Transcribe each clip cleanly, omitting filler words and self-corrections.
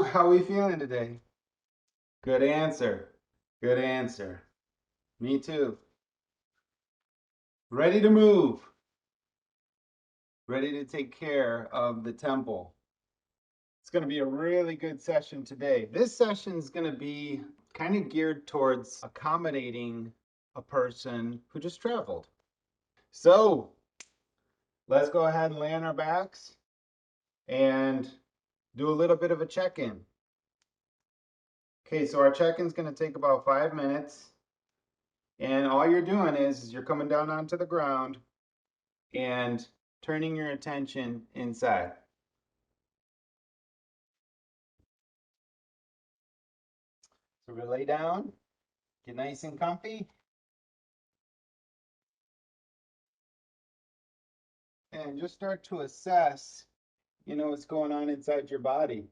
How are we feeling today? Good answer. Good answer. Me too. Ready to move. Ready to take care of the temple. It's going to be a really good session today. This session is going to be kind of geared towards accommodating a person who just traveled. So let's go ahead and lay on our backs and do a little bit of a check-in. Okay, so our check-in is going to take about 5 minutes. And all you're doing is you're coming down onto the ground and turning your attention inside. So we lay down, get nice and comfy, and just start to assess, what's going on inside your body.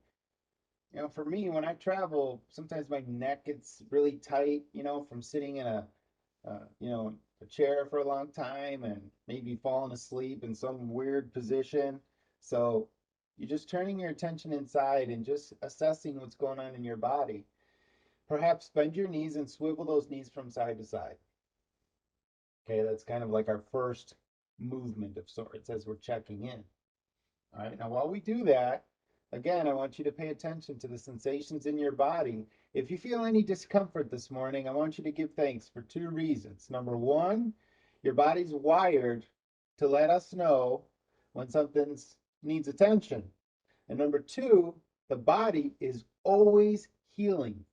For me, when I travel, sometimes my neck gets really tight, from sitting in a chair for a long time and maybe falling asleep in some weird position. So you're just turning your attention inside and just assessing what's going on in your body. Perhaps bend your knees and swivel those knees from side to side. Okay, that's kind of like our first movement of sorts as we're checking in. All right, now while we do that, again, I want you to pay attention to the sensations in your body. If you feel any discomfort this morning, I want you to give thanks for two reasons. Number one, your body's wired to let us know when something needs attention. And number two, the body is always healing.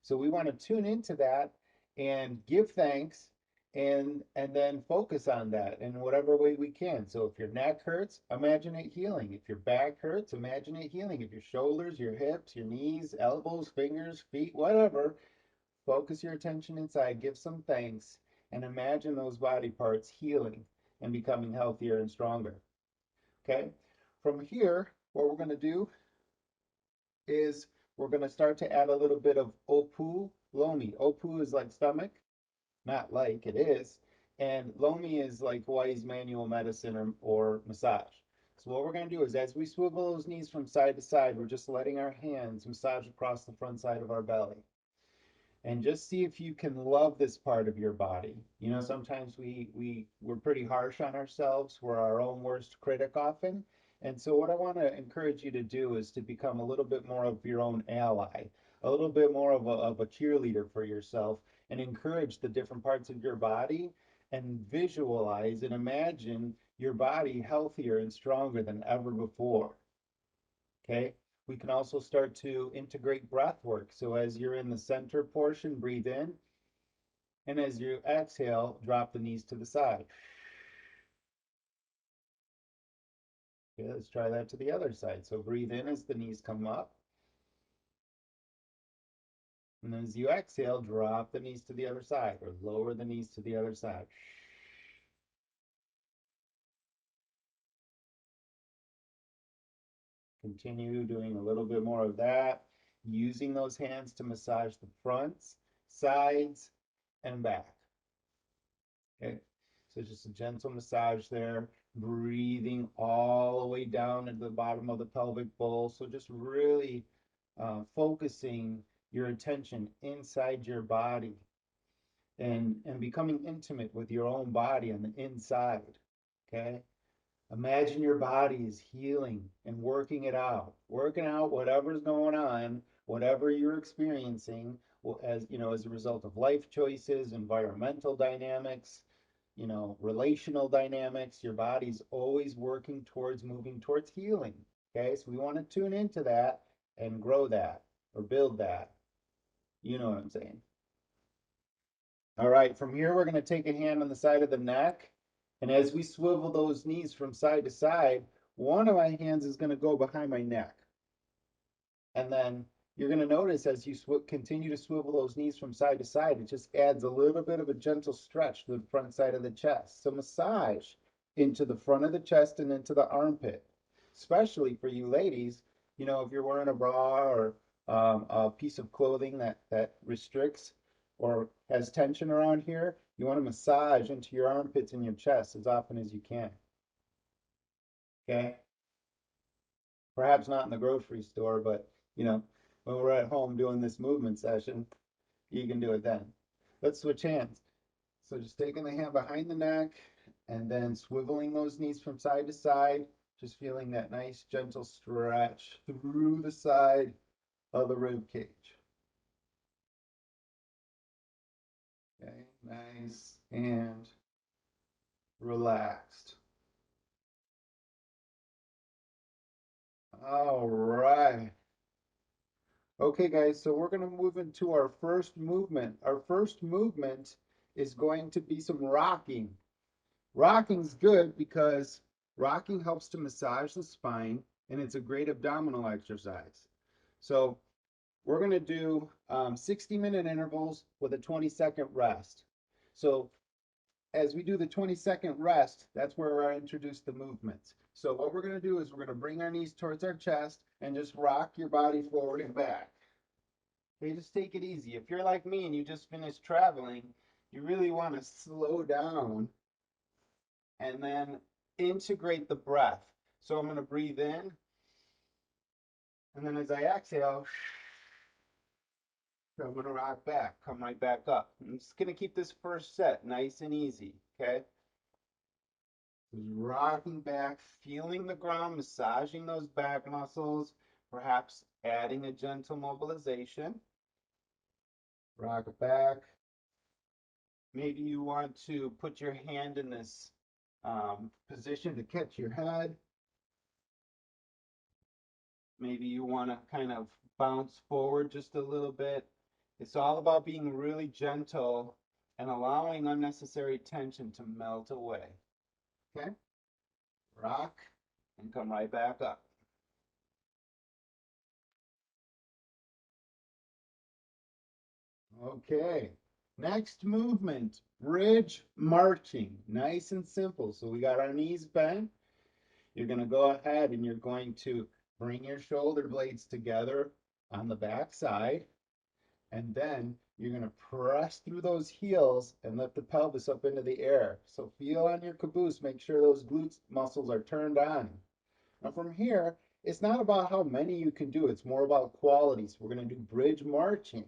So we want to tune into that and give thanks and then focus on that in whatever way we can. So if your neck hurts, imagine it healing. If your back hurts, imagine it healing. If your shoulders, your hips, your knees, elbows, fingers, feet, whatever, focus your attention inside, give some thanks, and imagine those body parts healing and becoming healthier and stronger. Okay? From here, what we're going to do is we're going to start to add a little bit of Opu Lomi. Opu is like stomach, not like it is. And Lomi is like Hawaii's manual medicine or massage. So what we're going to do is as we swivel those knees from side to side, we're just letting our hands massage across the front side of our belly. And just see if you can love this part of your body. Sometimes we're pretty harsh on ourselves. We're our own worst critic often. And so what I want to encourage you to do is to become a little bit more of your own ally, a little bit more of a cheerleader for yourself, and encourage the different parts of your body and visualize and imagine your body healthier and stronger than ever before. Okay. We can also start to integrate breath work. So as you're in the center portion, breathe in. And as you exhale, drop the knees to the side. Okay, let's try that to the other side. So breathe in as the knees come up. And as you exhale, drop the knees to the other side or lower the knees to the other side. Continue doing a little bit more of that, using those hands to massage the fronts, sides, and back. Okay, so just a gentle massage there, breathing all the way down into the bottom of the pelvic bowl. So just really focusing your attention inside your body and becoming intimate with your own body on the inside. Okay, imagine your body is healing and working out whatever's going on, whatever you're experiencing, as a result of life choices, environmental dynamics, relational dynamics. Your body's always working towards moving towards healing. Okay, so we want to tune into that and grow that or build that. You know what I'm saying? All right, from here, we're going to take a hand on the side of the neck. And as we swivel those knees from side to side, one of my hands is going to go behind my neck. And then you're going to notice as you continue to swivel those knees from side to side, it just adds a little bit of a gentle stretch to the front side of the chest. So massage into the front of the chest and into the armpit, especially for you ladies. If you're wearing a bra or a piece of clothing that restricts or has tension around here, you want to massage into your armpits and your chest as often as you can. Okay? Perhaps not in the grocery store, but when we're at home doing this movement session, you can do it then. Let's switch hands. So just taking the hand behind the neck and then swiveling those knees from side to side, just feeling that nice gentle stretch through the side of the rib cage. Okay, nice and relaxed. All right. Okay, guys, so we're going to move into our first movement. Our first movement is going to be some rocking. Rocking's good because rocking helps to massage the spine and it's a great abdominal exercise. So we're going to do 60-minute intervals with a 20-second rest. So as we do the 20-second rest, that's where I introduce the movements. So what we're going to do is we're going to bring our knees towards our chest and just rock your body forward and back. Okay, just take it easy. If you're like me and you just finished traveling, you really want to slow down and then integrate the breath. So I'm going to breathe in, and then as I exhale, I'm going to rock back, come right back up. I'm just going to keep this first set nice and easy, okay? Just rocking back, feeling the ground, massaging those back muscles, perhaps adding a gentle mobilization. Rock it back. Maybe you want to put your hand in this position to catch your head. Maybe you want to kind of bounce forward just a little bit. It's all about being really gentle and allowing unnecessary tension to melt away. Okay? Rock and come right back up. Okay. Next movement, bridge marching. Nice and simple. So we got our knees bent. You're going to go ahead and you're going to bring your shoulder blades together on the back side. And then you're going to press through those heels and lift the pelvis up into the air. So feel on your caboose, make sure those glutes muscles are turned on. Now from here, it's not about how many you can do, it's more about quality. So we're going to do bridge marching.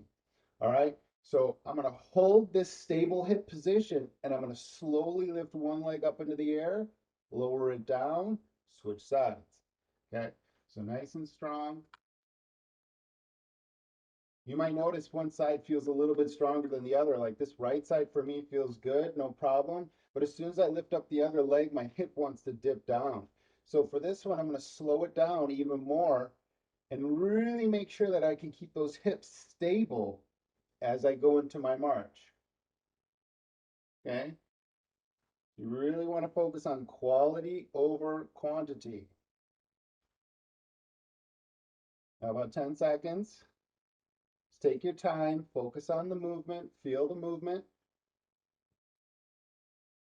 All right, so I'm going to hold this stable hip position and I'm going to slowly lift one leg up into the air, lower it down, switch sides. Okay, so nice and strong. You might notice one side feels a little bit stronger than the other. Like this right side for me feels good, no problem. But as soon as I lift up the other leg, my hip wants to dip down. So for this one, I'm going to slow it down even more and really make sure that I can keep those hips stable as I go into my march. Okay? You really want to focus on quality over quantity. Now about 10 seconds. Just take your time, focus on the movement, feel the movement.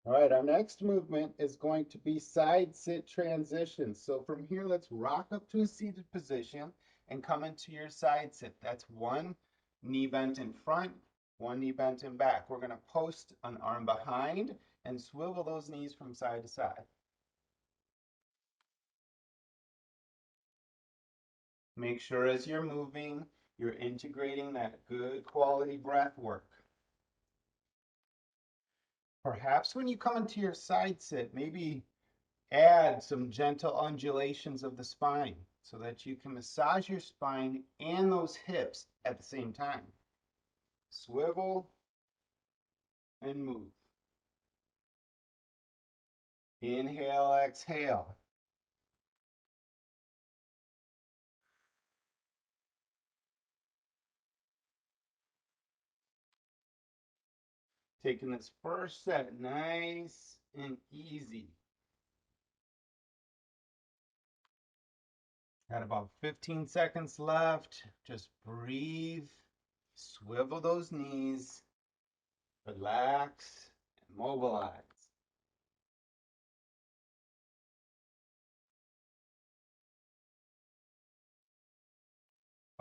All right, our next movement is going to be side sit transition. So from here, let's rock up to a seated position and come into your side sit. That's one knee bent in front, one knee bent in back. We're going to post an arm behind and swivel those knees from side to side. Make sure as you're moving, you're integrating that good quality breath work. Perhaps when you come into your side sit, maybe add some gentle undulations of the spine so that you can massage your spine and those hips at the same time. Swivel and move. Inhale, exhale. Taking this first set nice and easy. Got about 15 seconds left. Just breathe, swivel those knees, relax, and mobilize.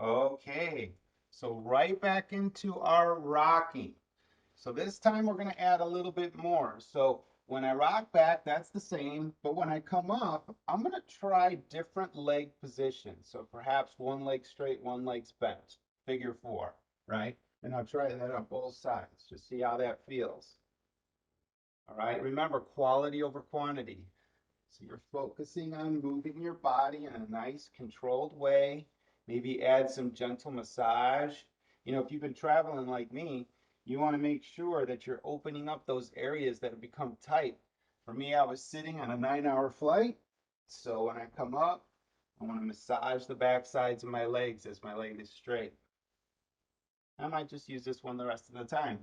Okay, so right back into our rocking. So this time we're going to add a little bit more. So When I rock back, that's the same, but when I come up, I'm going to try different leg positions. So perhaps one leg straight, one leg's bent, figure four, right? And I'll try that on both sides, just see how that feels. All right, remember quality over quantity. So you're focusing on moving your body in a nice controlled way. Maybe add some gentle massage. You know, if you've been traveling like me, you want to make sure that you're opening up those areas that have become tight. For me, I was sitting on a 9-hour flight. So when I come up, I want to massage the back sides of my legs as my leg is straight. I might just use this one the rest of the time.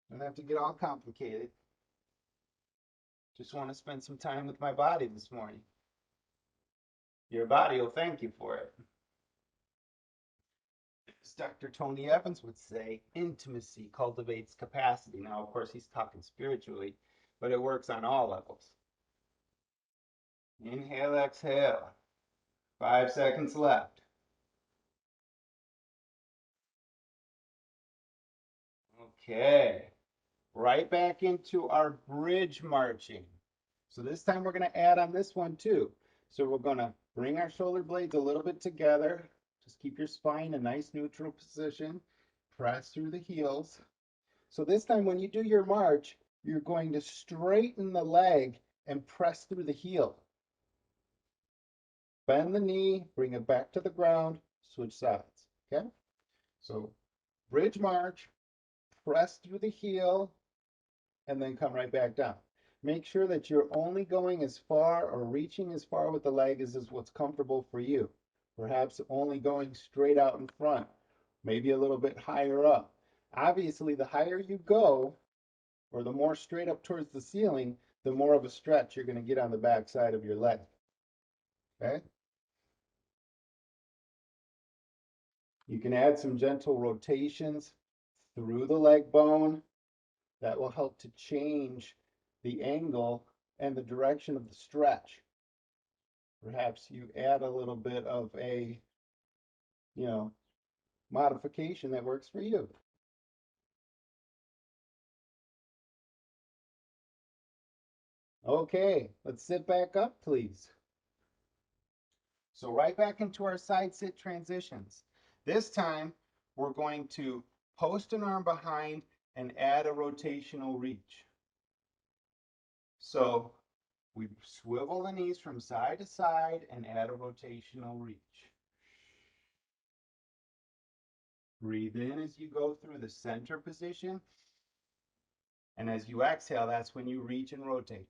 Don't have to get all complicated. Just want to spend some time with my body this morning. Your body will thank you for it. As Dr. Tony Evans would say, intimacy cultivates capacity. Now, of course, he's talking spiritually, but it works on all levels. Inhale, exhale. 5 seconds left. Okay. Right back into our bridge marching. So this time we're going to add on this one too. So we're going to bring our shoulder blades a little bit together. Just keep your spine in a nice neutral position. Press through the heels. So this time when you do your march, you're going to straighten the leg and press through the heel. Bend the knee, bring it back to the ground, switch sides. Okay? So bridge march, press through the heel, and then come right back down. Make sure that you're only going as far or reaching as far with the leg as is what's comfortable for you. Perhaps only going straight out in front, maybe a little bit higher up. Obviously, the higher you go, or the more straight up towards the ceiling, the more of a stretch you're going to get on the back side of your leg. Okay? You can add some gentle rotations through the leg bone. That will help to change the angle and the direction of the stretch. Perhaps you add a little bit of a, modification that works for you. Okay, let's sit back up, please. So right back into our side sit transitions. This time, we're going to post an arm behind and add a rotational reach. So we swivel the knees from side to side and add a rotational reach. Breathe in as you go through the center position. And as you exhale, that's when you reach and rotate.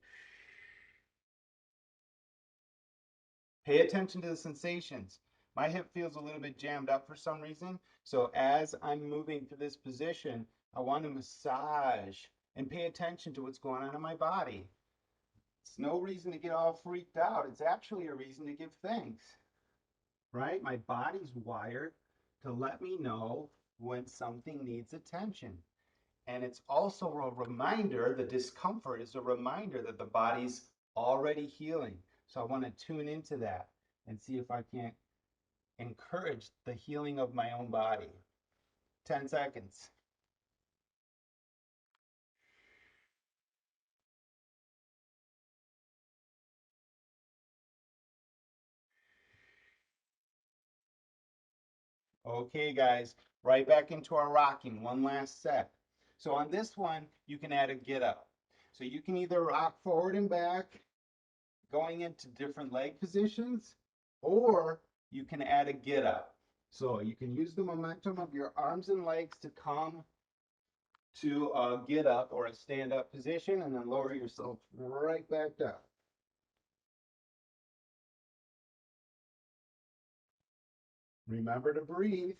Pay attention to the sensations. My hip feels a little bit jammed up for some reason. So as I'm moving through this position, I want to massage and pay attention to what's going on in my body. It's no reason to get all freaked out. It's actually a reason to give thanks, right? My body's wired to let me know when something needs attention. And it's also a reminder, the discomfort is a reminder that the body's already healing. So I want to tune into that and see if I can't encourage the healing of my own body. 10 seconds. Okay, guys, right back into our rocking. One last set. So on this one, you can add a get up. So you can either rock forward and back, going into different leg positions, or you can add a get up. So you can use the momentum of your arms and legs to come to a get up or a stand up position and then lower yourself right back down. Remember to breathe.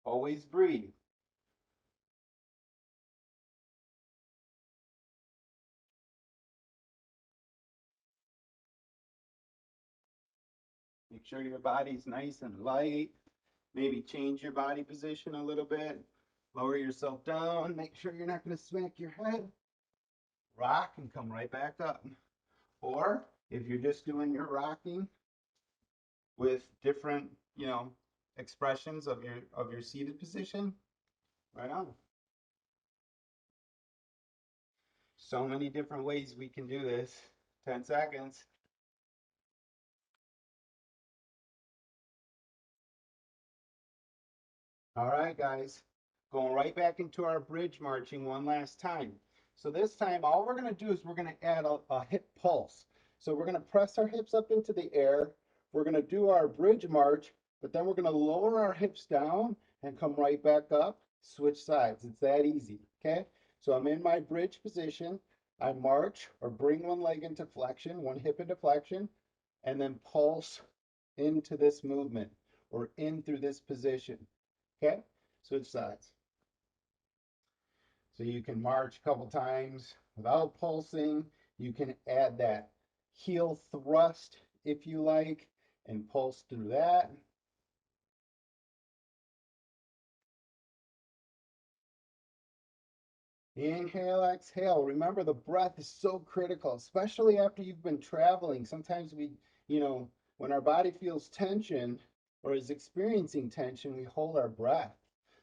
Always breathe. Make sure your body's nice and light. Maybe change your body position a little bit. Lower yourself down. Make sure you're not going to smack your head. Rock and come right back up. Or if you're just doing your rocking with different, expressions of your seated position, right on. So many different ways we can do this. 10 seconds. All right, guys. Going right back into our bridge marching one last time. So this time, all we're going to do is we're going to add a hip pulse. So we're going to press our hips up into the air. We're going to do our bridge march, but then we're going to lower our hips down and come right back up, switch sides. It's that easy, okay? So I'm in my bridge position. I march or bring one leg into flexion, one hip into flexion, and then pulse into this movement or in through this position. Okay, switch sides. So you can march a couple times without pulsing. You can add that heel thrust if you like and pulse through that. Inhale, exhale. Remember, the breath is so critical, especially after you've been traveling. Sometimes when our body feels tension or is experiencing tension, we hold our breath.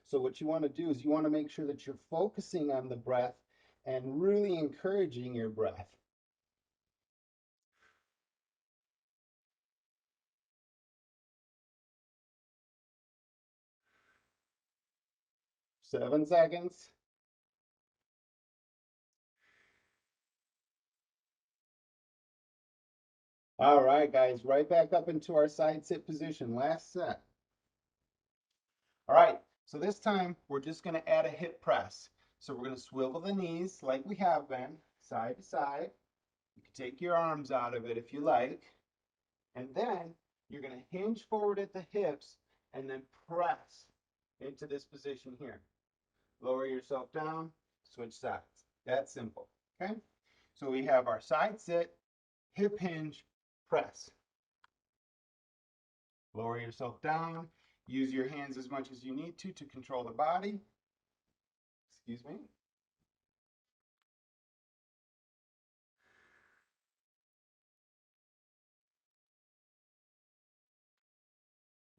So what you want to do is you want to make sure that you're focusing on the breath and really encouraging your breath. 7 seconds. All right, guys, right back up into our side sit position. Last set. All right, so this time we're just going to add a hip press. So we're going to swivel the knees like we have been, side to side. You can take your arms out of it if you like. And then you're going to hinge forward at the hips and then press into this position here. Lower yourself down, switch sides. That's simple, okay? So we have our side sit, hip hinge, press. Lower yourself down. Use your hands as much as you need to control the body. Excuse me.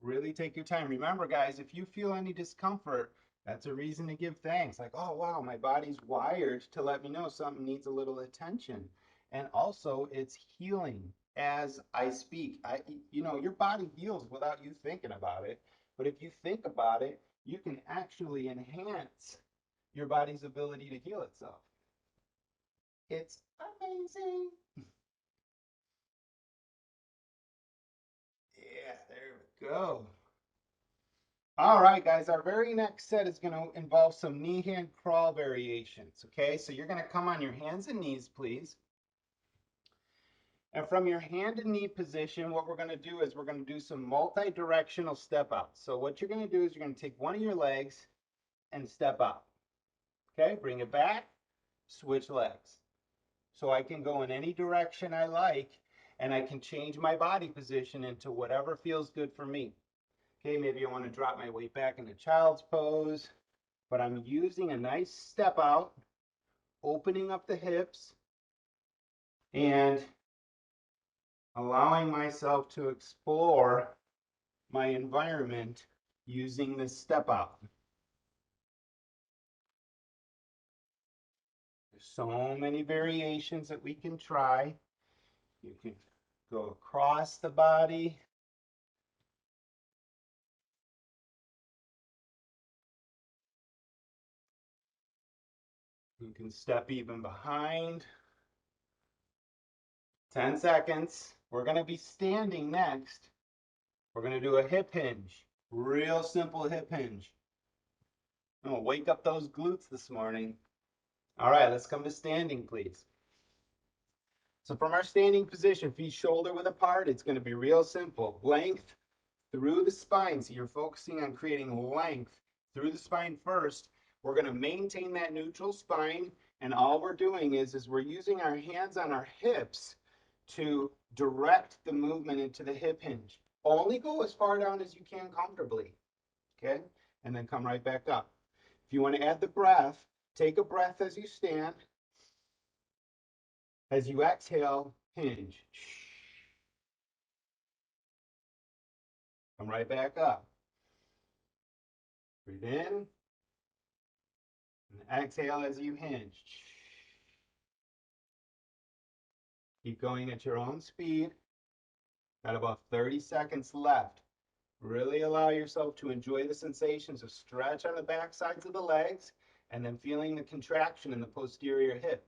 Really take your time. Remember, guys, if you feel any discomfort, that's a reason to give thanks. Like, oh, wow, my body's wired to let me know something needs a little attention. And also, it's healing as I speak. Your body heals without you thinking about it. But if you think about it, you can actually enhance your body's ability to heal itself. It's amazing. Yeah, there we go. All right, guys, our very next set is going to involve some knee hand crawl variations. Okay, so you're going to come on your hands and knees, please. And from your hand and knee position, what we're going to do is we're going to do some multi-directional step out. So what you're going to do is you're going to take one of your legs and step out. Okay, bring it back, switch legs. So I can go in any direction I like, and I can change my body position into whatever feels good for me. Okay, maybe I want to drop my weight back into child's pose, but I'm using a nice step out, opening up the hips, and allowing myself to explore my environment using this step out. There's so many variations that we can try. You can go across the body. You can step even behind. 10 seconds. We're going to be standing next. We're going to do a hip hinge. Real simple hip hinge. I'm going to wake up those glutes this morning. All right, let's come to standing, please. So from our standing position, feet shoulder width apart, it's going to be real simple. Length through the spine. So you're focusing on creating length through the spine first. We're going to maintain that neutral spine. And all we're doing is we're using our hands on our hips to direct the movement into the hip hinge. Only go as far down as you can comfortably. Okay? And then come right back up. If you want to add the breath, take a breath as you stand. As you exhale, hinge. Come right back up. Breathe in and exhale as you hinge. Keep going at your own speed. Got about 30 seconds left. Really allow yourself to enjoy the sensations of stretch on the back sides of the legs and then feeling the contraction in the posterior hip.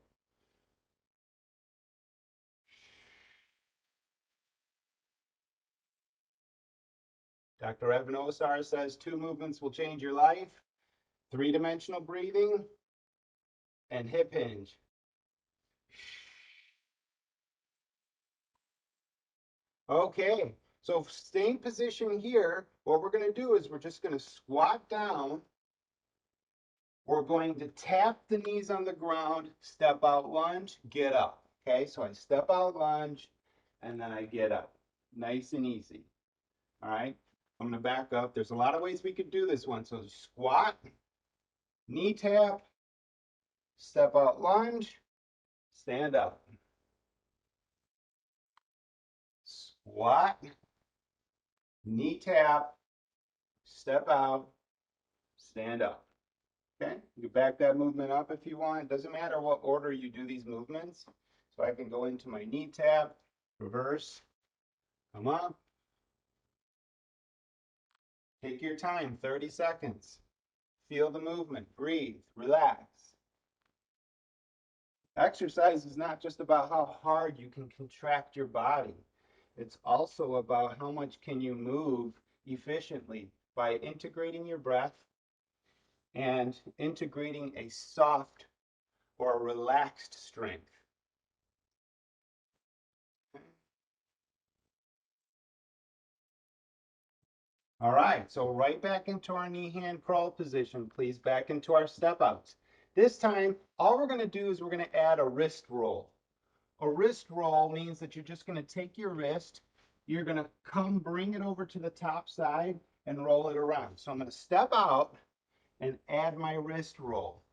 Dr. Evan Osar says 2 movements will change your life: 3-dimensional breathing and hip hinge. Okay, so staying position here, what we're going to do is we're just going to squat down. We're going to tap the knees on the ground, step out lunge, get up. Okay, so I step out lunge, and then I get up. Nice and easy. All right, I'm going to back up. There's a lot of ways we could do this one. So squat, knee tap, step out lunge, stand up. Squat, knee tap, step out, stand up. Okay, you can back that movement up if you want. It doesn't matter what order you do these movements. So I can go into my knee tap, reverse, come up. Take your time, 30 seconds. Feel the movement, breathe, relax. Exercise is not just about how hard you can contract your body. It's also about how much can you move efficiently by integrating your breath and integrating a soft or a relaxed strength. All right, so right back into our knee hand crawl position, please, back into our step outs. This time, all we're going to do is we're going to add a wrist roll. A wrist roll means that you're just going to take your wrist, you're going to come bring it over to the top side and roll it around. So I'm going to step out and add my wrist roll.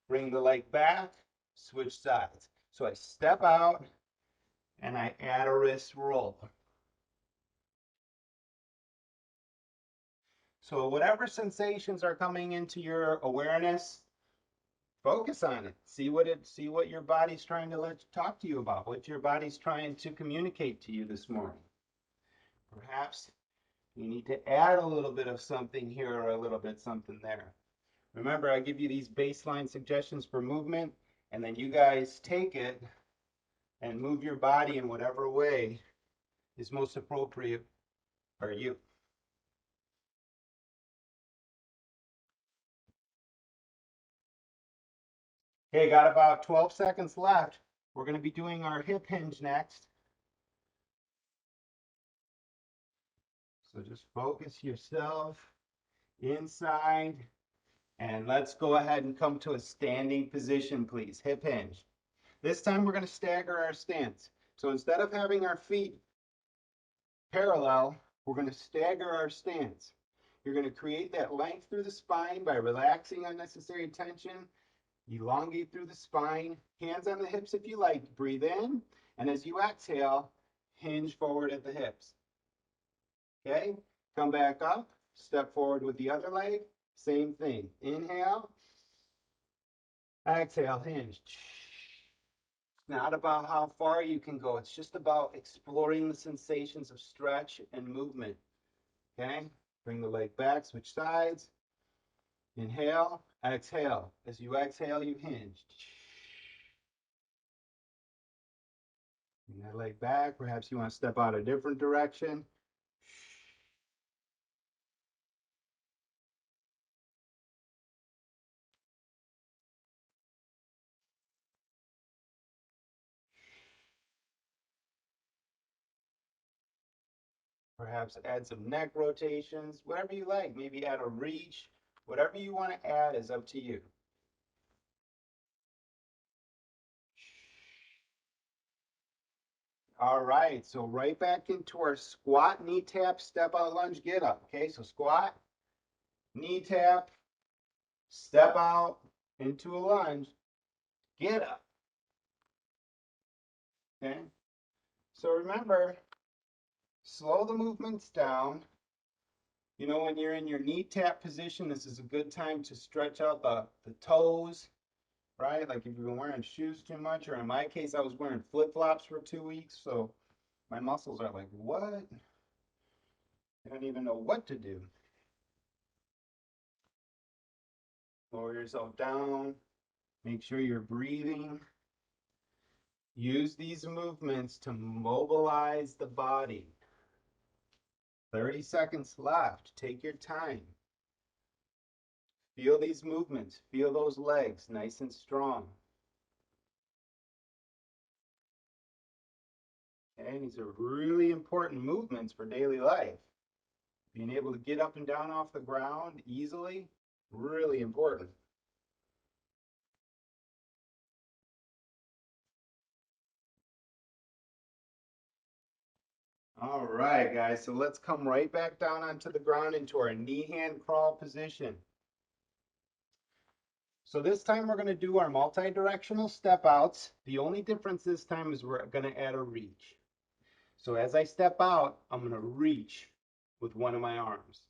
Bring the leg back, switch sides. So I step out and I add a wrist roll. So whatever sensations are coming into your awareness, focus on it. See what your body's trying to talk to you about, what your body's trying to communicate to you this morning. Perhaps you need to add a little bit of something here or a little bit something there. Remember, I give you these baseline suggestions for movement, and then you guys take it and move your body in whatever way is most appropriate for you. Okay, got about 12 seconds left. We're going to be doing our hip hinge next. So just focus yourself inside, and let's go ahead and come to a standing position, please. Hip hinge. This time we're going to stagger our stance. So instead of having our feet parallel, we're going to stagger our stance. You're going to create that length through the spine by relaxing unnecessary tension. Elongate through the spine, hands on the hips if you like. Breathe in, and as you exhale, hinge forward at the hips. Okay, come back up, step forward with the other leg, same thing. Inhale, exhale, hinge. It's not about how far you can go, it's just about exploring the sensations of stretch and movement. Okay, bring the leg back, switch sides. Inhale, exhale. As you exhale, you hinge. Bring that leg back. Perhaps you want to step out a different direction. Perhaps add some neck rotations, whatever you like. Maybe add a reach. Whatever you want to add is up to you. All right, so right back into our squat, knee tap, step out, lunge, get up. Okay, so squat, knee tap, step out into a lunge, get up. Okay, so remember, slow the movements down. You know, when you're in your knee tap position, this is a good time to stretch out the toes right? Like if you've been wearing shoes too much, or in my case, I was wearing flip-flops for 2 weeks, so my muscles are like, what? I don't even know what to do. Lower yourself down. Make sure you're breathing. Use these movements to mobilize the body. 30 seconds left. Take your time. Feel these movements. Feel those legs nice and strong. Okay, these are really important movements for daily life. Being able to get up and down off the ground easily, really important. All right, guys, so let's come right back down onto the ground into our knee hand crawl position. So this time we're going to do our multi-directional step outs. The only difference this time is we're going to add a reach. So as I step out, I'm going to reach with one of my arms.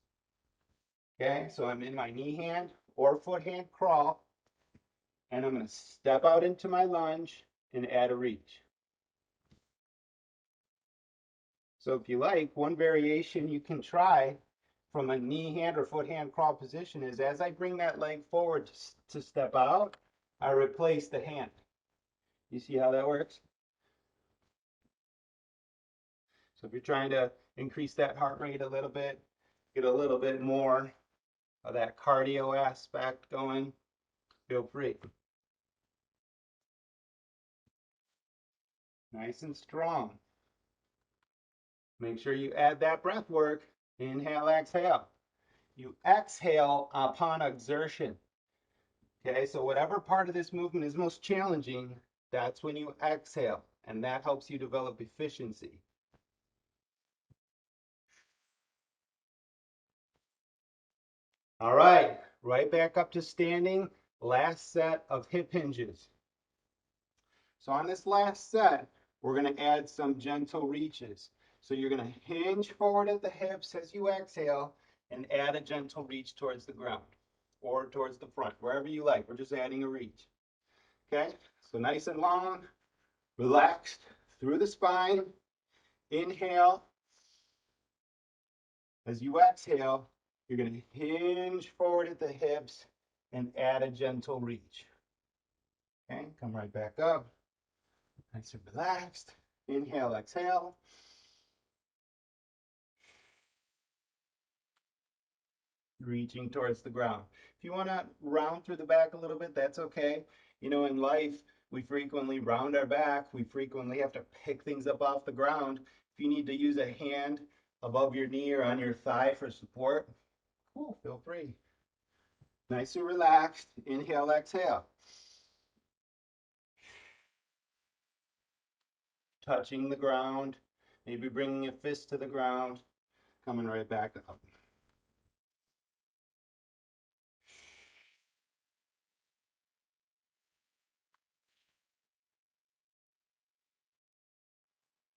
Okay, so I'm in my knee hand or foot hand crawl, and I'm going to step out into my lunge and add a reach. So if you like, one variation you can try from a knee hand or foot hand crawl position is as I bring that leg forward to step out, I replace the hand. You see how that works? So if you're trying to increase that heart rate a little bit, get a little bit more of that cardio aspect going, feel free. Nice and strong. Make sure you add that breath work. Inhale, exhale. You exhale upon exertion. Okay, so whatever part of this movement is most challenging, that's when you exhale, and that helps you develop efficiency. All right back up to standing. Last set of hip hinges. So on this last set, we're going to add some gentle reaches. So you're going to hinge forward at the hips as you exhale and add a gentle reach towards the ground or towards the front, wherever you like. We're just adding a reach. Okay, so nice and long, relaxed through the spine. Inhale. As you exhale, you're going to hinge forward at the hips and add a gentle reach. Okay, come right back up. Nice and relaxed. Inhale, exhale. Reaching towards the ground. If you want to round through the back a little bit, that's okay. You know, in life, we frequently round our back. We frequently have to pick things up off the ground. If you need to use a hand above your knee or on your thigh for support, cool, feel free. Nice and relaxed. Inhale, exhale. Touching the ground, maybe bringing a fist to the ground, coming right back up.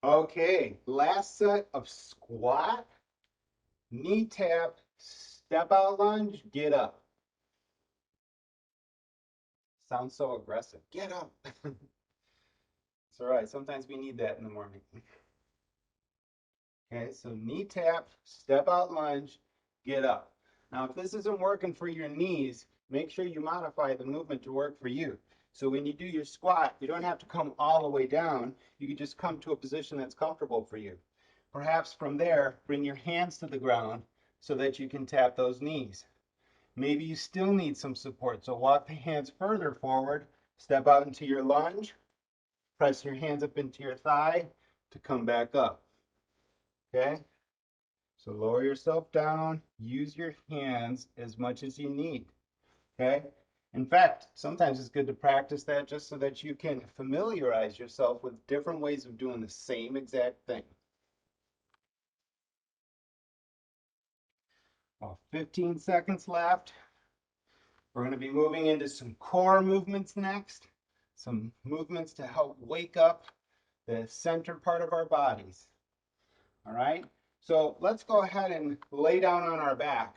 Okay, last set of squat, knee tap, step out lunge, get up. Sounds so aggressive. Get up. It's all right. Sometimes we need that in the morning. Okay, so knee tap, step out lunge, get up. Now, if this isn't working for your knees, make sure you modify the movement to work for you. So when you do your squat, you don't have to come all the way down. You can just come to a position that's comfortable for you. Perhaps from there, bring your hands to the ground so that you can tap those knees. Maybe you still need some support, so walk the hands further forward, step out into your lunge, press your hands up into your thigh to come back up. Okay? So lower yourself down, use your hands as much as you need. Okay? In fact, sometimes it's good to practice that just so that you can familiarize yourself with different ways of doing the same exact thing. Well, 15 seconds left. We're going to be moving into some core movements next, some movements to help wake up the center part of our bodies. All right, so let's go ahead and lay down on our back.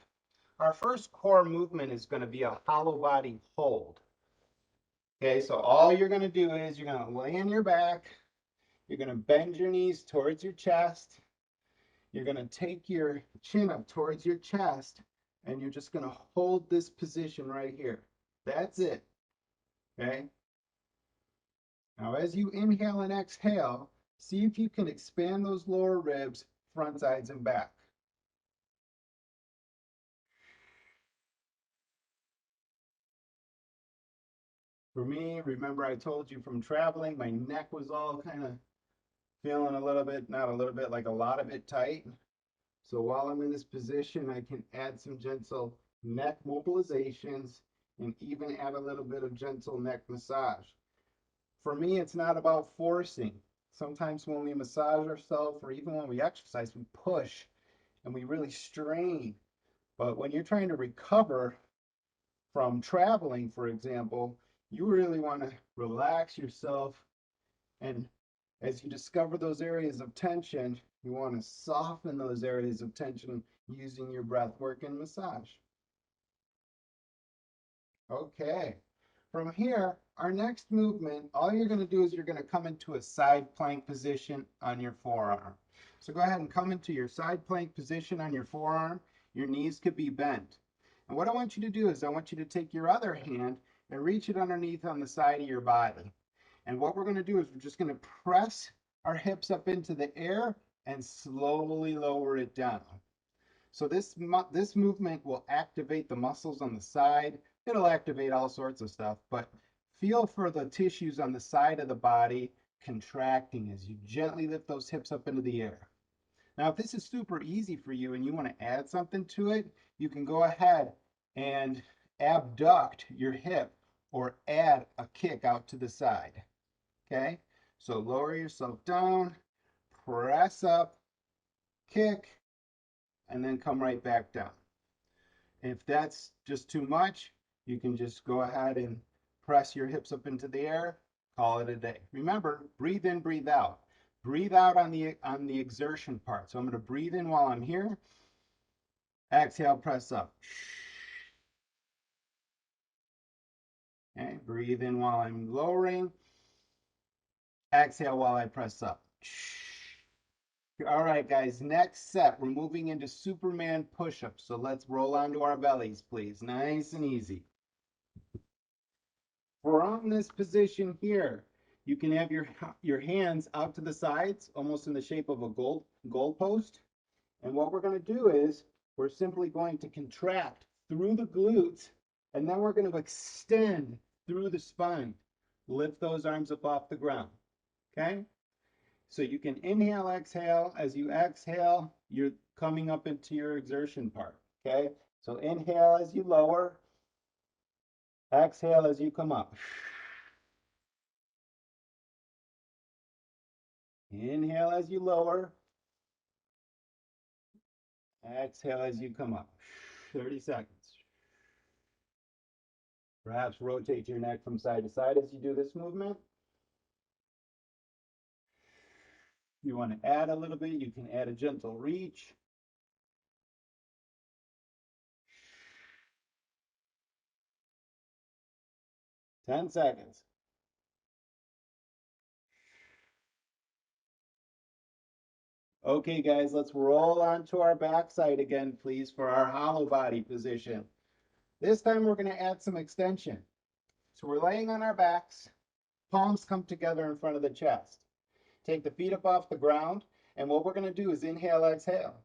Our first core movement is going to be a hollow body hold. Okay, so all you're going to do is you're going to lay on your back. You're going to bend your knees towards your chest. You're going to take your chin up towards your chest, and you're just going to hold this position right here. That's it. Okay? Now, as you inhale and exhale, see if you can expand those lower ribs, front, sides, and back. For me, remember I told you from traveling, my neck was all kind of feeling a little bit, not a little bit, like a lot of it tight. So while I'm in this position, I can add some gentle neck mobilizations and even add a little bit of gentle neck massage. For me, it's not about forcing. Sometimes when we massage ourselves or even when we exercise, we push and we really strain. But when you're trying to recover from traveling, for example, you really want to relax yourself. And as you discover those areas of tension, you want to soften those areas of tension using your breath work and massage. Okay. From here, our next movement, all you're going to do is you're going to come into a side plank position on your forearm. So go ahead and come into your side plank position on your forearm. Your knees could be bent. And what I want you to do is I want you to take your other hand and reach it underneath on the side of your body. And what we're going to do is we're just going to press our hips up into the air and slowly lower it down. So this movement will activate the muscles on the side. It'll activate all sorts of stuff, but feel for the tissues on the side of the body contracting as you gently lift those hips up into the air. Now, if this is super easy for you and you want to add something to it, you can go ahead and abduct your hip or add a kick out to the side. Okay? So lower yourself down, press up, kick, and then come right back down. If that's just too much, you can just go ahead and press your hips up into the air, call it a day. Remember, breathe in, breathe out. Breathe out on the exertion part. So I'm going to breathe in while I'm here. Exhale, press up. Okay, breathe in while I'm lowering. Exhale while I press up. All right, guys, next set, we're moving into Superman push-ups. So let's roll onto our bellies, please. Nice and easy. From this position here, you can have your hands out to the sides, almost in the shape of a goal post. And what we're going to do is we're simply going to contract through the glutes, and then we're going to extend through the spine. Lift those arms up off the ground. Okay? So you can inhale, exhale. As you exhale, you're coming up into your exertion part. Okay? So inhale as you lower, exhale as you come up. Inhale as you lower, exhale as you come up. 30 seconds. Perhaps rotate your neck from side to side as you do this movement. If you want to add a little bit, you can add a gentle reach. 10 seconds. Okay, guys, let's roll onto our backside again, please, for our hollow body position. This time we're going to add some extension. So we're laying on our backs, palms come together in front of the chest. Take the feet up off the ground, and what we're going to do is inhale, exhale.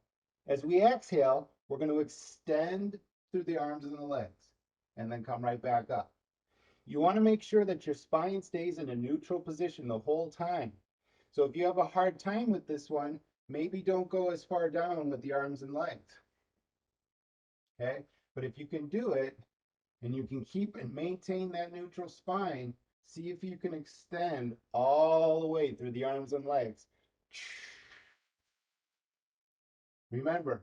As we exhale, we're going to extend through the arms and the legs, and then come right back up. You want to make sure that your spine stays in a neutral position the whole time. So if you have a hard time with this one, maybe don't go as far down with the arms and legs. Okay? But if you can do it and you can keep and maintain that neutral spine, see if you can extend all the way through the arms and legs. Remember,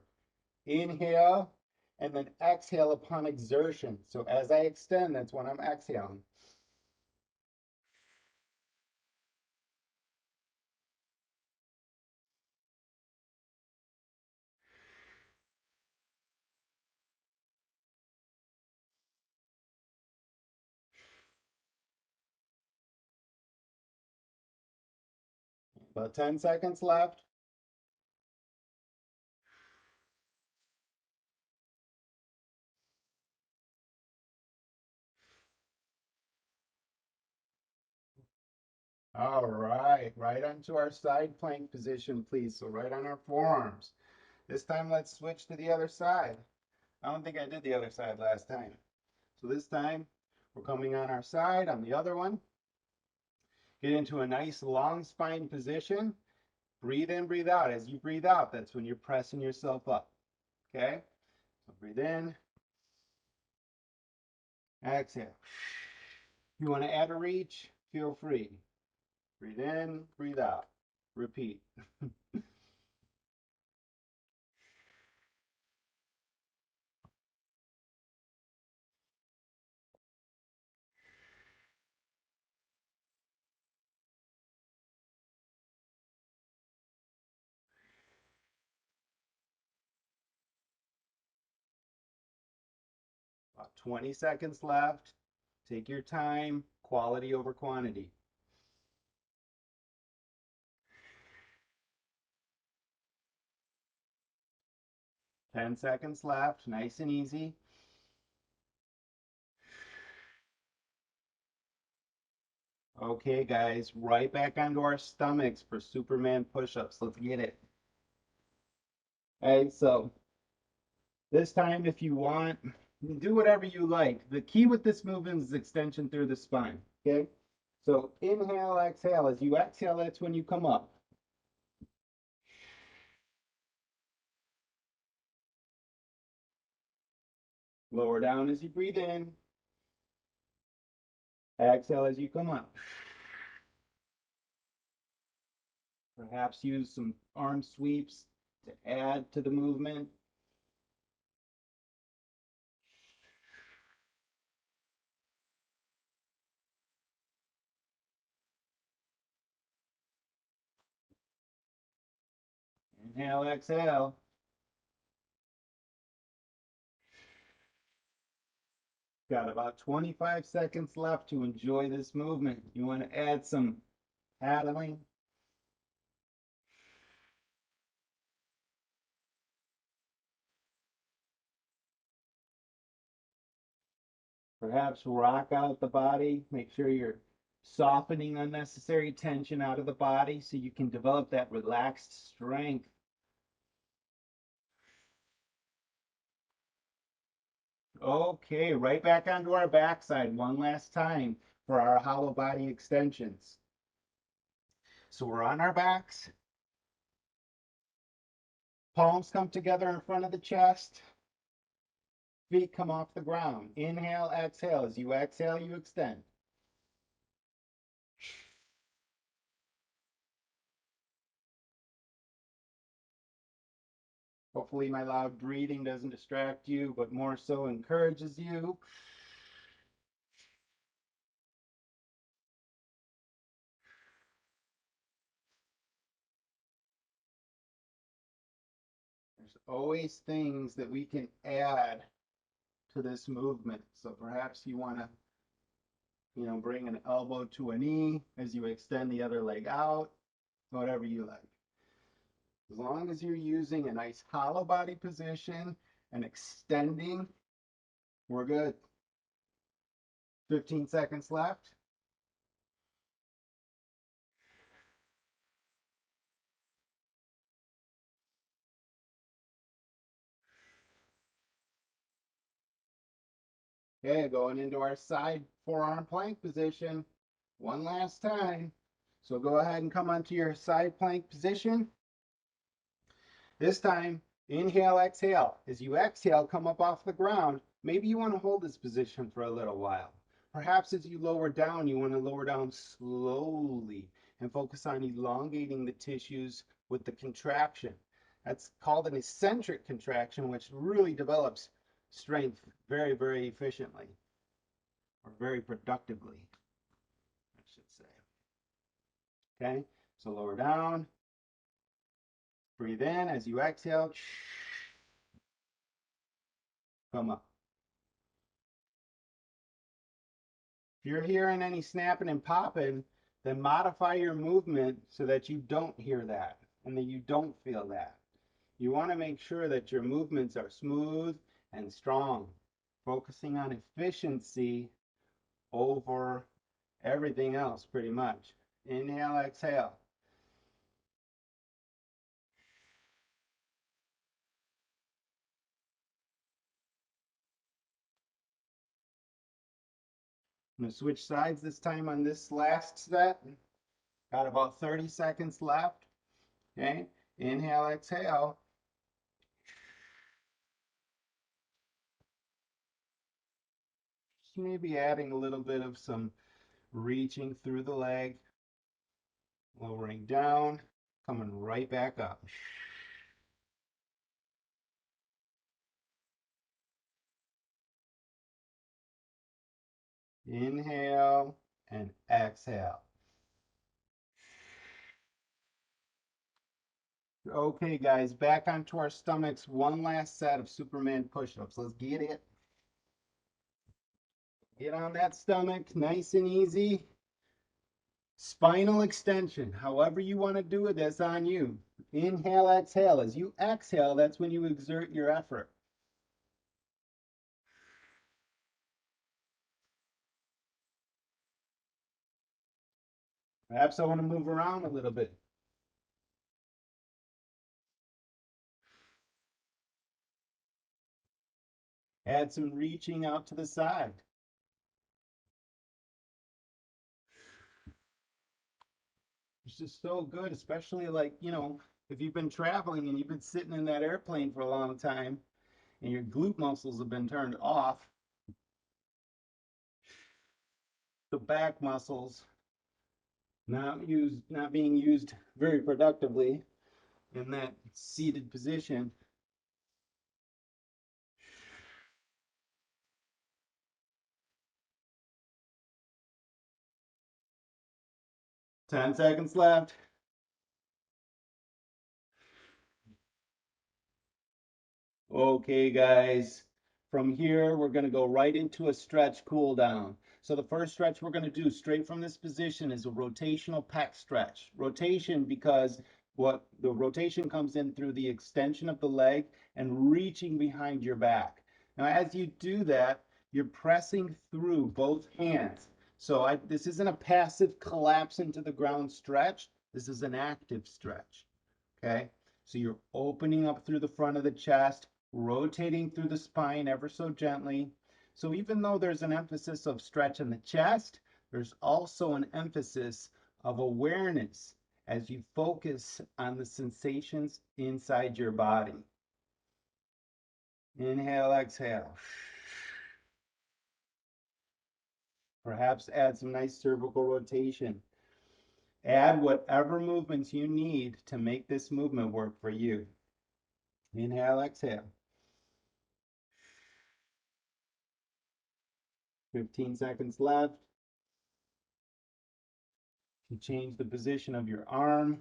inhale and then exhale upon exertion. So as I extend, that's when I'm exhaling. About 10 seconds left. All right onto our side plank position, please. So right on our forearms. This time, let's switch to the other side. I don't think I did the other side last time. So this time, we're coming on our side on the other one. Get into a nice long spine position. Breathe in, breathe out. As you breathe out, that's when you're pressing yourself up. Okay? So breathe in, exhale. If you want to add a reach, feel free. Breathe in, breathe out. Repeat. About 20 seconds left. Take your time, quality over quantity. 10 seconds left, nice and easy. Okay, guys, right back onto our stomachs for Superman push-ups. Let's get it. All right, so this time, if you want, do whatever you like. The key with this movement is extension through the spine, okay? So inhale, exhale. As you exhale, that's when you come up. Lower down as you breathe in. Exhale as you come up. Perhaps use some arm sweeps to add to the movement. Inhale, exhale. Got about 25 seconds left to enjoy this movement. You want to add some paddling. Perhaps rock out the body. Make sure you're softening unnecessary tension out of the body so you can develop that relaxed strength. Okay, right back onto our backside one last time for our hollow body extensions. So we're on our backs. Palms come together in front of the chest. Feet come off the ground. Inhale, exhale. As you exhale, you extend. Hopefully my loud breathing doesn't distract you, but more so encourages you. There's always things that we can add to this movement. So perhaps you want to, bring an elbow to a knee as you extend the other leg out, whatever you like. As long as you're using a nice hollow body position and extending, we're good. 15 seconds left. Okay, going into our side forearm plank position one last time. So go ahead and come onto your side plank position. This time, inhale, exhale. As you exhale, come up off the ground. Maybe you want to hold this position for a little while. Perhaps as you lower down, you want to lower down slowly and focus on elongating the tissues with the contraction. That's called an eccentric contraction, which really develops strength very, very efficiently or very productively, I should say. Okay, so lower down, breathe in as you exhale, come up. If you're hearing any snapping and popping, then modify your movement so that you don't hear that and that you don't feel that. You want to make sure that your movements are smooth and strong, focusing on efficiency over everything else pretty much. Inhale, exhale. I'm going to switch sides this time on this last set. Got about 30 seconds left. Okay, inhale, exhale. Just maybe adding a little bit of some reaching through the leg, lowering down, coming right back up. Inhale and exhale. Okay, guys, back onto our stomachs. One last set of Superman push-ups. Let's get it. Get on that stomach, nice and easy. Spinal extension, however you want to do it, that's on you. Inhale, exhale. As you exhale, that's when you exert your effort. Perhaps I want to move around a little bit. Add some reaching out to the side. It's just so good, especially like, if you've been traveling and you've been sitting in that airplane for a long time and your glute muscles have been turned off, the back muscles not being used very productively in that seated position. Ten seconds left. Okay, guys, from here, we're going to go right into a stretch cool down. So the first stretch we're going to do straight from this position is a rotational pec stretch. Rotation because what the rotation comes in through the extension of the leg and reaching behind your back. Now, as you do that, you're pressing through both hands. So this isn't a passive collapse into the ground stretch. This is an active stretch. Okay, so you're opening up through the front of the chest, rotating through the spine ever so gently. So even though there's an emphasis of stretch in the chest, there's also an emphasis of awareness as you focus on the sensations inside your body. Inhale, exhale. Perhaps add some nice cervical rotation. Add whatever movements you need to make this movement work for you. Inhale, exhale. 15 seconds left. You change the position of your arm,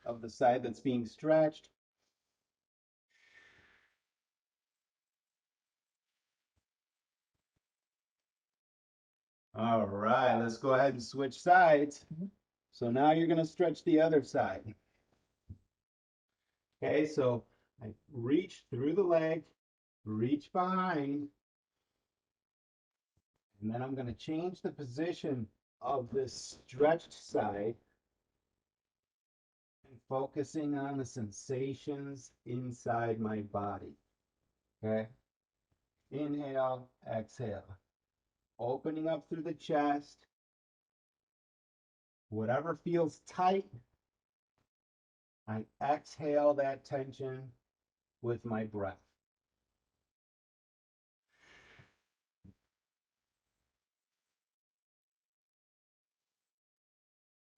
of the side that's being stretched. All right, let's go ahead and switch sides. So now you're going to stretch the other side. Okay, so I reach through the leg, reach behind, and then I'm going to change the position of this stretched side and focusing on the sensations inside my body. Okay, inhale, exhale, opening up through the chest. Whatever feels tight, I exhale that tension with my breath.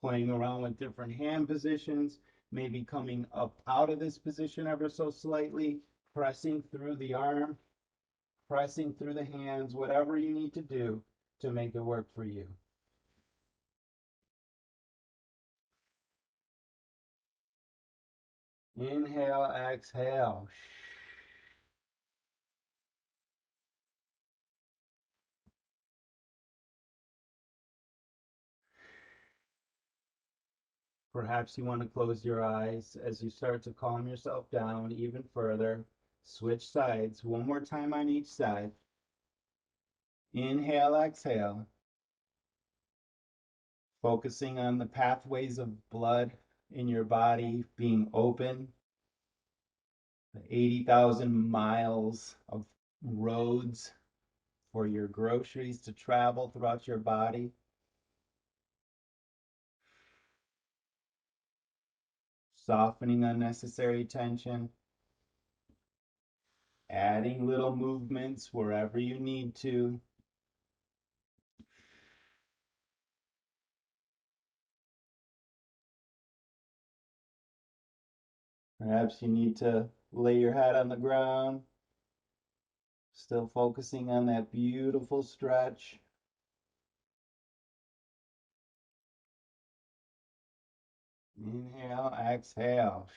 Playing around with different hand positions, maybe coming up out of this position ever so slightly, pressing through the arm, pressing through the hands, whatever you need to do to make it work for you. Inhale, exhale. Perhaps you want to close your eyes as you start to calm yourself down even further. Switch sides. One more time on each side. Inhale, exhale. Focusing on the pathways of blood in your body being open. The 80,000 miles of roads for your groceries to travel throughout your body. Softening unnecessary tension. Adding little movements wherever you need to. Perhaps you need to lay your head on the ground. Still focusing on that beautiful stretch. Inhale, exhale.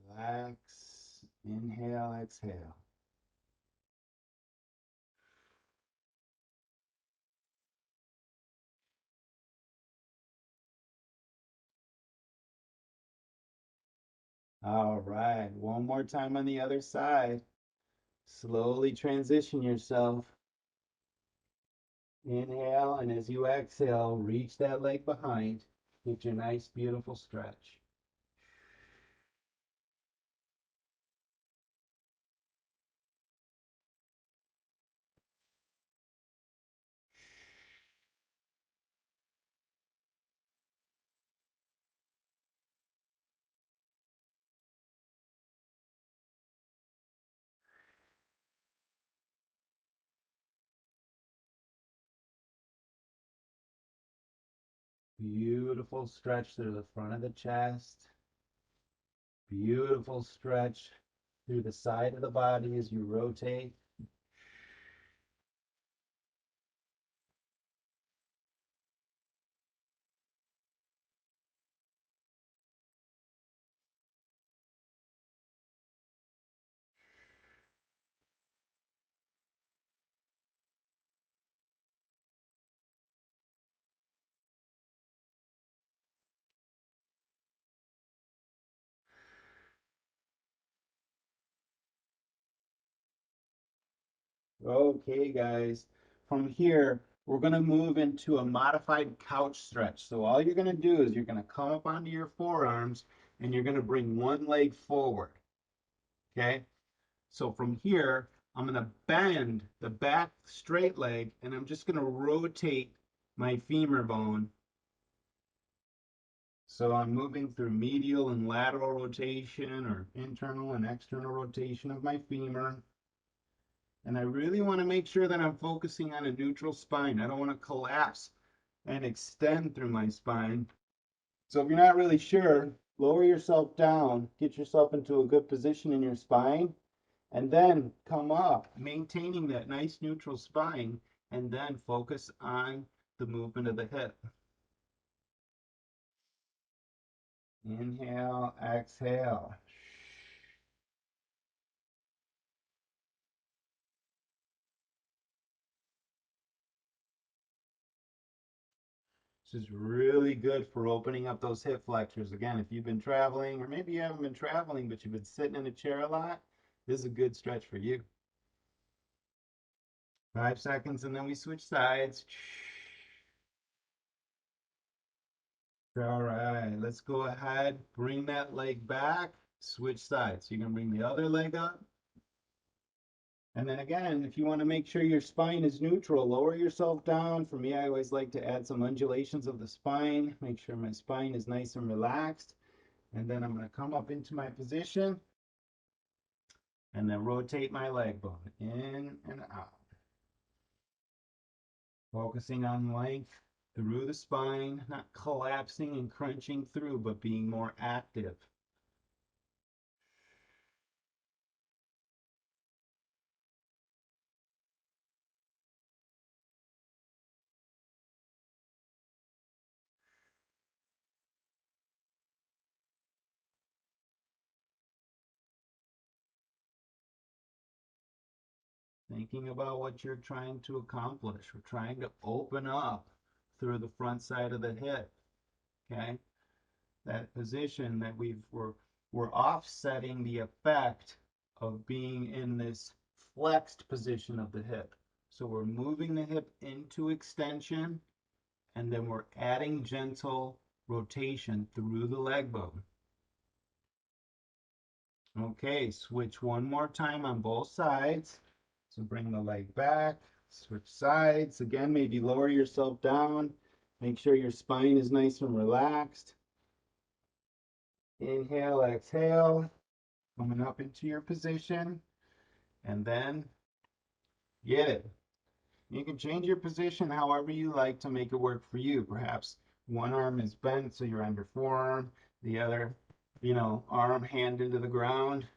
Relax. Inhale, exhale. All right, one more time on the other side. Slowly transition yourself. Inhale, and as you exhale, reach that leg behind. Get your nice, beautiful stretch. Beautiful stretch through the front of the chest. Beautiful stretch through the side of the body as you rotate. Okay, guys. From here, we're going to move into a modified couch stretch. So all you're going to do is you're going to come up onto your forearms and you're going to bring one leg forward. Okay? So from here, I'm going to bend the back straight leg and I'm just going to rotate my femur bone. So I'm moving through medial and lateral rotation or internal and external rotation of my femur. And I really want to make sure that I'm focusing on a neutral spine. I don't want to collapse and extend through my spine. So if you're not really sure, lower yourself down, get yourself into a good position in your spine, and then come up, maintaining that nice neutral spine, and then focus on the movement of the hip. Inhale, exhale. This is really good for opening up those hip flexors. Again, if you've been traveling, or maybe you haven't been traveling, but you've been sitting in a chair a lot, this is a good stretch for you. 5 seconds, and then we switch sides. All right, let's go ahead, bring that leg back, switch sides. You can bring the other leg up. And then again, if you want to make sure your spine is neutral, lower yourself down. For me, I always like to add some undulations of the spine, make sure my spine is nice and relaxed. And then I'm going to come up into my position and then rotate my leg bone in and out. Focusing on length through the spine, not collapsing and crunching through, but being more active. Thinking about what you're trying to accomplish. We're trying to open up through the front side of the hip. Okay? That position that we're offsetting the effect of being in this flexed position of the hip. So we're moving the hip into extension, and then we're adding gentle rotation through the leg bone. Okay, switch one more time on both sides. So bring the leg back, switch sides. Again, maybe lower yourself down. Make sure your spine is nice and relaxed. Inhale, exhale, coming up into your position, and then get it. You can change your position however you like to make it work for you. Perhaps one arm is bent so you're on your forearm, the other, arm, hand into the ground.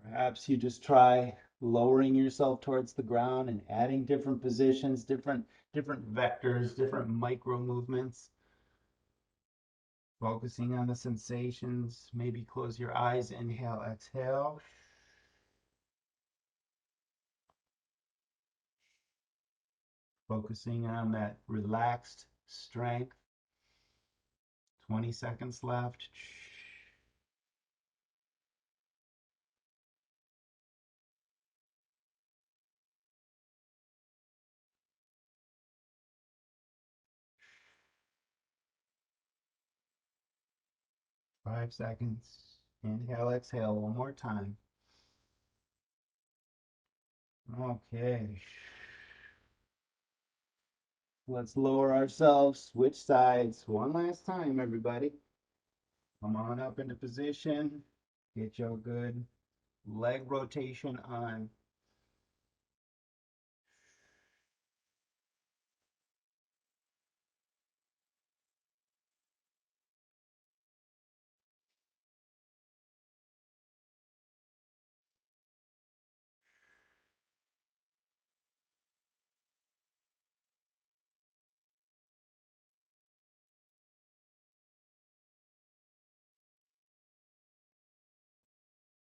Perhaps you just try lowering yourself towards the ground and adding different positions, different vectors, different micro movements. Focusing on the sensations. Maybe close your eyes, inhale, exhale. Focusing on that relaxed strength. 20 seconds left. 5 seconds. Inhale, exhale one more time. Okay. Let's lower ourselves, switch sides one last time, everybody. Come on up into position. Get your good leg rotation on.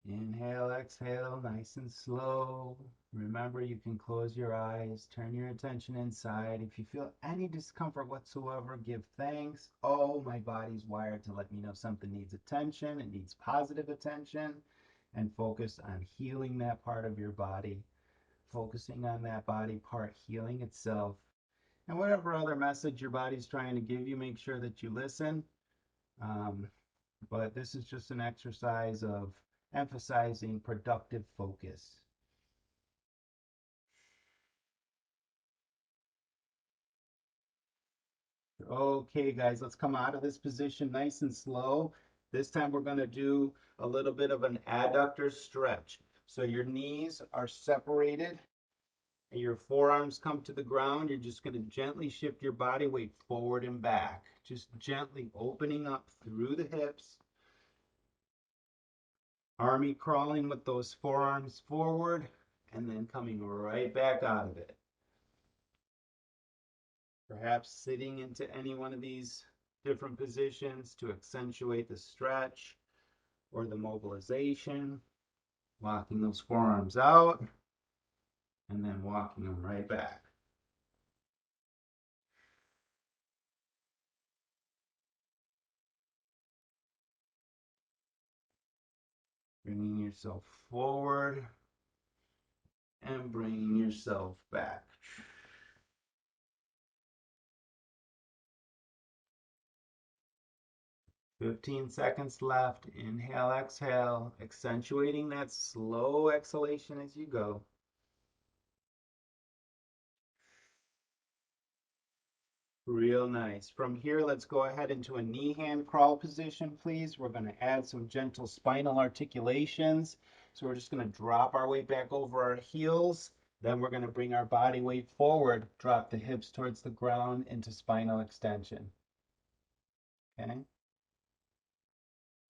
Inhale, exhale, nice and slow. Remember, you can close your eyes, turn your attention inside. If you feel any discomfort whatsoever, give thanks. Oh, my body's wired to let me know something needs attention. It needs positive attention. And focus on healing that part of your body, focusing on that body part healing itself. And whatever other message your body's trying to give you, make sure that you listen. But this is just an exercise of emphasizing productive focus. Okay, guys, let's come out of this position nice and slow. This time we're going to do a little bit of an adductor stretch. So your knees are separated and your forearms come to the ground. You're just going to gently shift your body weight forward and back, just gently opening up through the hips. Army crawling with those forearms forward and then coming right back out of it. Perhaps sitting into any one of these different positions to accentuate the stretch or the mobilization. Walking those forearms out and then walking them right back. Bringing yourself forward and bringing yourself back. 15 seconds left. Inhale, exhale, accentuating that slow exhalation as you go. Real nice. From here, let's go ahead into a knee hand crawl position, please. We're going to add some gentle spinal articulations. So we're just going to drop our weight back over our heels. Then we're going to bring our body weight forward, drop the hips towards the ground into spinal extension. Okay?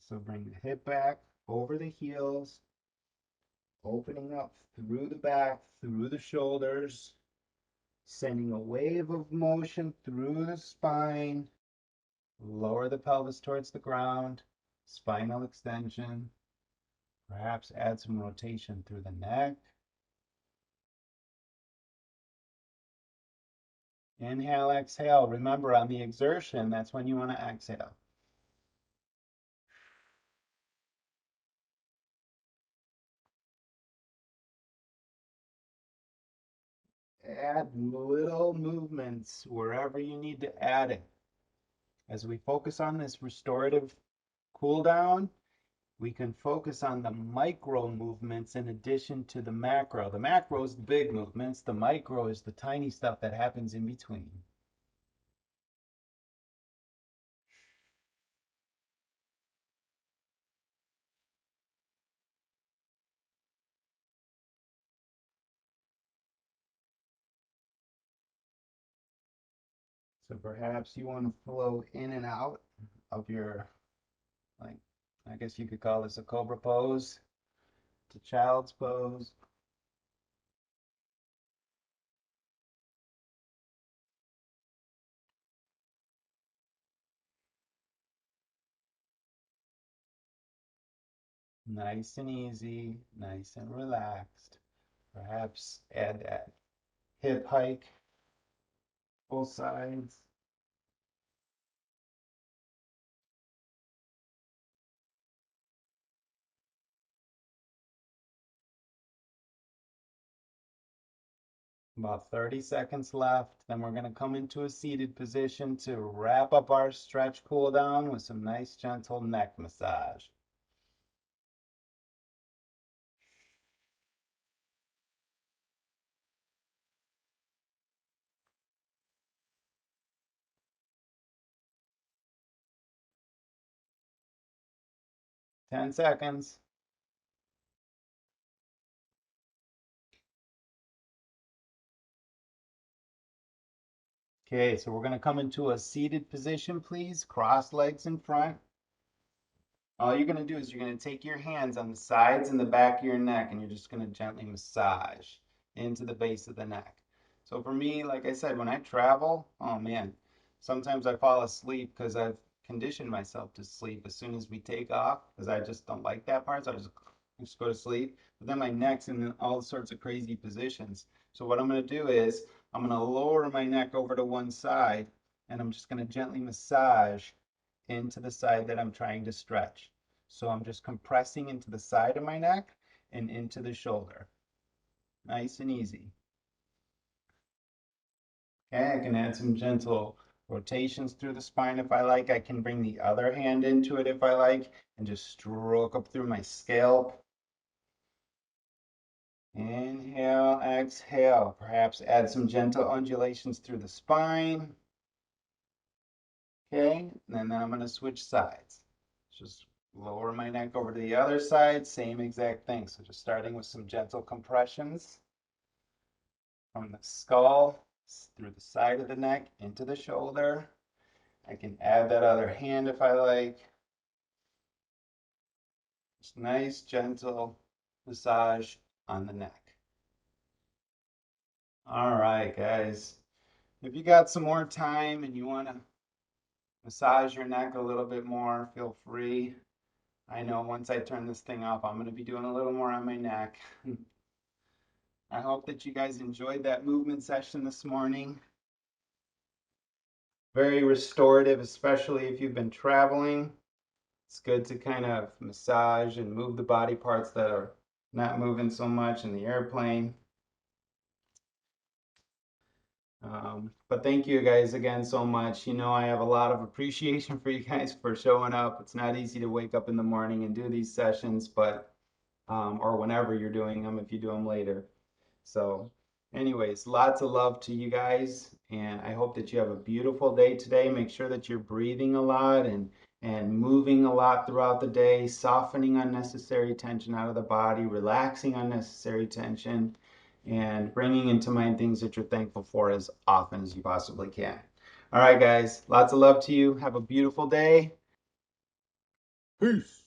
So bring the hip back over the heels, opening up through the back, through the shoulders, sending a wave of motion through the spine. Lower the pelvis towards the ground, spinal extension. Perhaps add some rotation through the neck. Inhale, exhale. Remember, on the exertion, that's when you want to exhale. Add little movements wherever you need to add it. As we focus on this restorative cool down, we can focus on the micro movements in addition to the macro. The macro is the big movements, the micro is the tiny stuff that happens in between. So perhaps you want to flow in and out of your, like, I guess you could call this a cobra pose, to child's pose. Nice and easy, nice and relaxed. Perhaps add that hip hike, both sides. About 30 seconds left. Then we're going to come into a seated position to wrap up our stretch cool down with some nice gentle neck massage. Ten seconds. Okay, so we're going to come into a seated position, please. Cross legs in front. All you're going to do is you're going to take your hands on the sides and the back of your neck and you're just going to gently massage into the base of the neck. So for me, like I said, when I travel, oh man, sometimes I fall asleep because I've conditioned myself to sleep as soon as we take off because I just don't like that part. So I just go to sleep. But then my neck's in all sorts of crazy positions. So what I'm going to do is I'm going to lower my neck over to one side and I'm just going to gently massage into the side that I'm trying to stretch. So I'm just compressing into the side of my neck and into the shoulder. Nice and easy. Okay, I can add some gentle rotations through the spine if I like. I can bring the other hand into it if I like and just stroke up through my scalp. Inhale, exhale. Perhaps add some gentle undulations through the spine. Okay, and then I'm going to switch sides. Just lower my neck over to the other side, same exact thing. So just starting with some gentle compressions from the skull through the side of the neck into the shoulder. I can add that other hand if I like. Just nice, gentle massage on the neck. All right, guys. If you got some more time and you want to massage your neck a little bit more, feel free. I know once I turn this thing off, I'm going to be doing a little more on my neck. I hope that you guys enjoyed that movement session this morning. Very restorative, especially if you've been traveling. It's good to kind of massage and move the body parts that are not moving so much in the airplane. But thank you guys again so much. You know, I have a lot of appreciation for you guys for showing up. It's not easy to wake up in the morning and do these sessions, but or whenever you're doing them, if you do them later. So, anyways, lots of love to you guys, and I hope that you have a beautiful day today. Make sure that you're breathing a lot and moving a lot throughout the day, softening unnecessary tension out of the body, relaxing unnecessary tension, and bringing into mind things that you're thankful for as often as you possibly can. All right, guys, lots of love to you. Have a beautiful day. Peace.